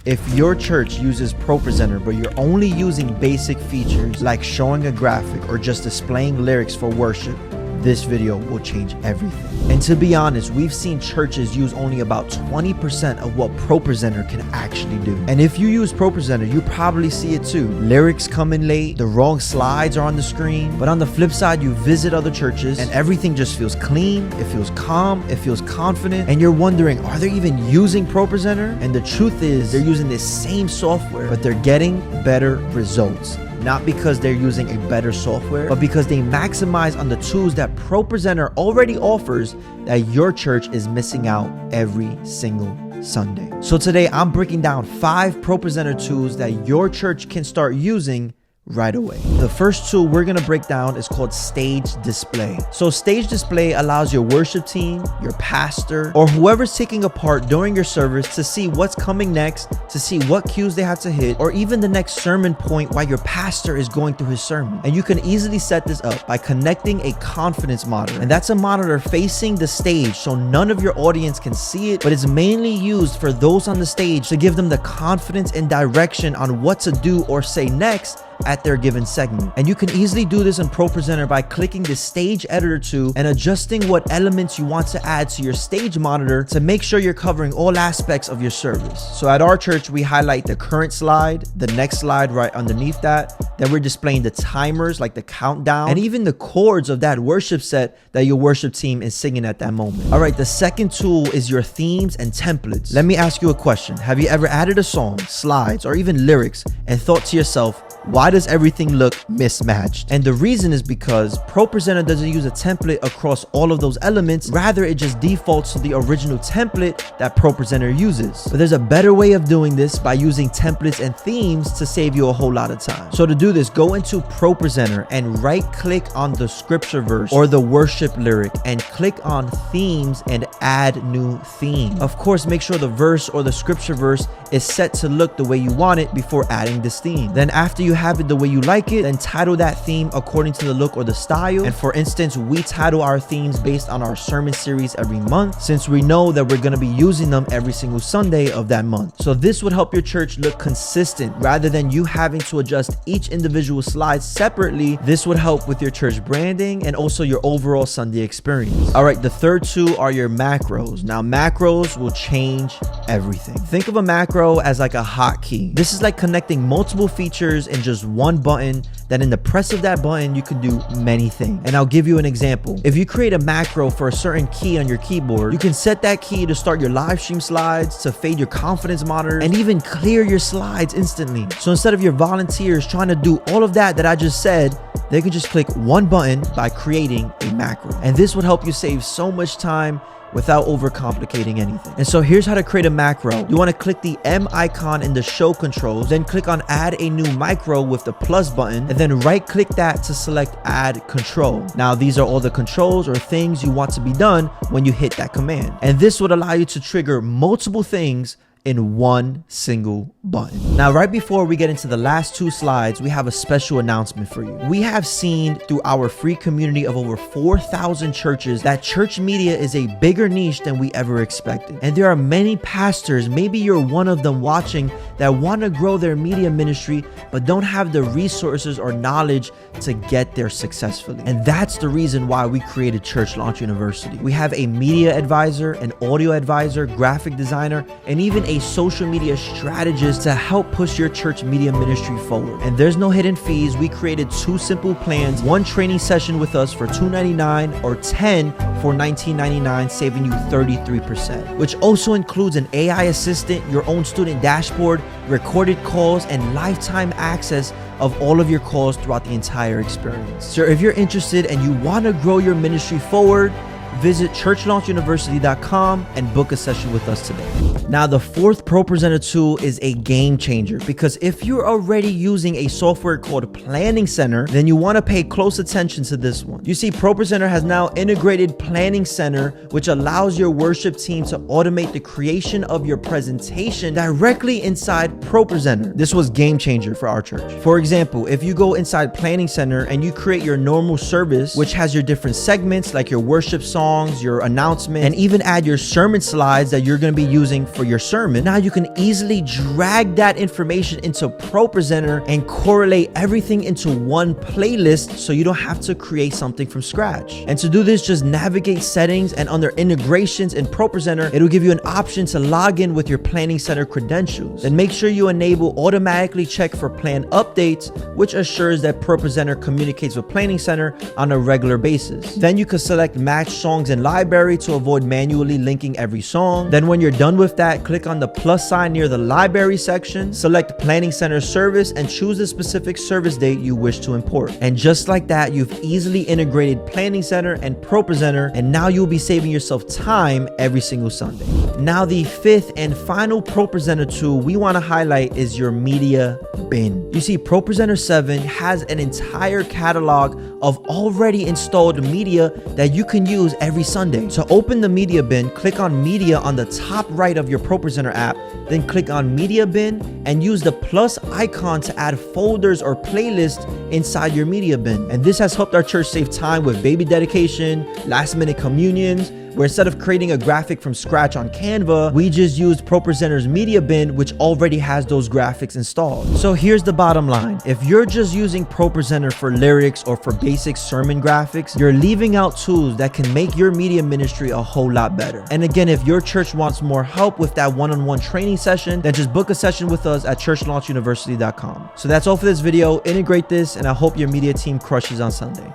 If your church uses ProPresenter, but you're only using basic features like showing a graphic or just displaying lyrics for worship, this video will change everything. And to be honest, we've seen churches use only about 20% of what ProPresenter can actually do. And if you use ProPresenter, you probably see it too. Lyrics come in late, the wrong slides are on the screen. But on the flip side, you visit other churches and everything just feels clean, it feels calm, it feels confident. And you're wondering, are they even using ProPresenter? And the truth is, they're using this same software, but they're getting better results. Not because they're using a better software, but because they maximize on the tools that ProPresenter already offers that your church is missing out every single Sunday. So today I'm breaking down 5 ProPresenter tools that your church can start using right away. The first tool we're gonna break down is called Stage Display. So Stage Display allows your worship team, your pastor, or whoever's taking a part during your service to see what's coming next, to see what cues they have to hit, or even the next sermon point while your pastor is going through his sermon. And you can easily set this up by connecting a confidence monitor. And that's a monitor facing the stage so none of your audience can see it, but it's mainly used for those on the stage to give them the confidence and direction on what to do or say next at their given segment. And you can easily do this in ProPresenter by clicking the stage editor tool and adjusting what elements you want to add to your stage monitor to make sure you're covering all aspects of your service. So at our church, we highlight the current slide, the next slide right underneath that. Then we're displaying the timers like the countdown and even the chords of that worship set that your worship team is singing at that moment. All right, the second tool is your themes and templates. Let me ask you a question. Have you ever added a song, slides, or even lyrics and thought to yourself, why does everything look mismatched? And the reason is because ProPresenter doesn't use a template across all of those elements. Rather, it just defaults to the original template that ProPresenter uses. But there's a better way of doing this by using templates and themes to save you a whole lot of time. So to do this, go into ProPresenter and right-click on the scripture verse or the worship lyric and click on themes and add new theme. Of course, make sure the verse or the scripture verse is set to look the way you want it before adding this theme. Then after you have it the way you like it, then title that theme according to the look or the style. And for instance, we title our themes based on our sermon series every month, since we know that we're going to be using them every single Sunday of that month. So this would help your church look consistent rather than you having to adjust each individual slide separately. This would help with your church branding and also your overall Sunday experience. All right, the third tool are your macros. Now macros will change everything. Think of a macro as like a hotkey. This is like connecting multiple features in just one button, that in the press of that button you can do many things. And I'll give you an example. If you create a macro for a certain key on your keyboard, you can set that key to start your live stream slides, to fade your confidence monitor, and even clear your slides instantly. So instead of your volunteers trying to do all of that I just said, they can just click one button by creating a macro. And this would help you save so much time without overcomplicating anything. And so here's how to create a macro. You want to click the M icon in the show controls, then click on add a new micro with the plus button, and then right click that to select add control. Now these are all the controls or things you want to be done when you hit that command. And this would allow you to trigger multiple things in one single button. Now, right before we get into the last 2 slides, we have a special announcement for you. We have seen through our free community of over 4,000 churches that church media is a bigger niche than we ever expected. And there are many pastors, maybe you're one of them watching, that want to grow their media ministry, but don't have the resources or knowledge to get there successfully. And that's the reason why we created Church Launch University. We have a media advisor, an audio advisor, graphic designer, and even a social media strategist to help push your church media ministry forward. And there's no hidden fees. We created 2 simple plans, 1 training session with us for $299 or 10 for $19.99, saving you 33%, which also includes an AI assistant, your own student dashboard, recorded calls, and lifetime access of all of your calls throughout the entire experience. So if you're interested and you want to grow your ministry forward, visit churchlaunchuniversity.com and book a session with us today. Now, the 4th ProPresenter tool is a game changer, because if you're already using a software called Planning Center, then you want to pay close attention to this one. You see, ProPresenter has now integrated Planning Center, which allows your worship team to automate the creation of your presentation directly inside ProPresenter. This was game changer for our church. For example, if you go inside Planning Center and you create your normal service, which has your different segments like your worship song, songs, your announcements, and even add your sermon slides that you're going to be using for your sermon. Now you can easily drag that information into ProPresenter and correlate everything into one playlist so you don't have to create something from scratch. And to do this, just navigate settings, and under integrations in ProPresenter, it'll give you an option to log in with your Planning Center credentials. Then make sure you enable automatically check for plan updates, which assures that ProPresenter communicates with Planning Center on a regular basis. Then you can select match songs in library to avoid manually linking every song. Then when you're done with that, click on the plus sign near the library section, select Planning Center service, and choose the specific service date you wish to import. And just like that, you've easily integrated Planning Center and ProPresenter, and now you'll be saving yourself time every single Sunday. Now the fifth and final ProPresenter tool we want to highlight is your media bin. You see, ProPresenter 7 has an entire catalog of already installed media that you can use every Sunday. To open the media bin, click on media on the top right of your ProPresenter app, then click on media bin and use the plus icon to add folders or playlists inside your media bin. And this has helped our church save time with baby dedication, last minute communions, where instead of creating a graphic from scratch on Canva, we just used ProPresenter's media bin, which already has those graphics installed. So here's the bottom line. If you're just using ProPresenter for lyrics or for basic sermon graphics, you're leaving out tools that can make your media ministry a whole lot better. And again, if your church wants more help with that one-on-one training session, then just book a session with us at churchlaunchuniversity.com. So that's all for this video. Integrate this, and I hope your media team crushes on Sunday.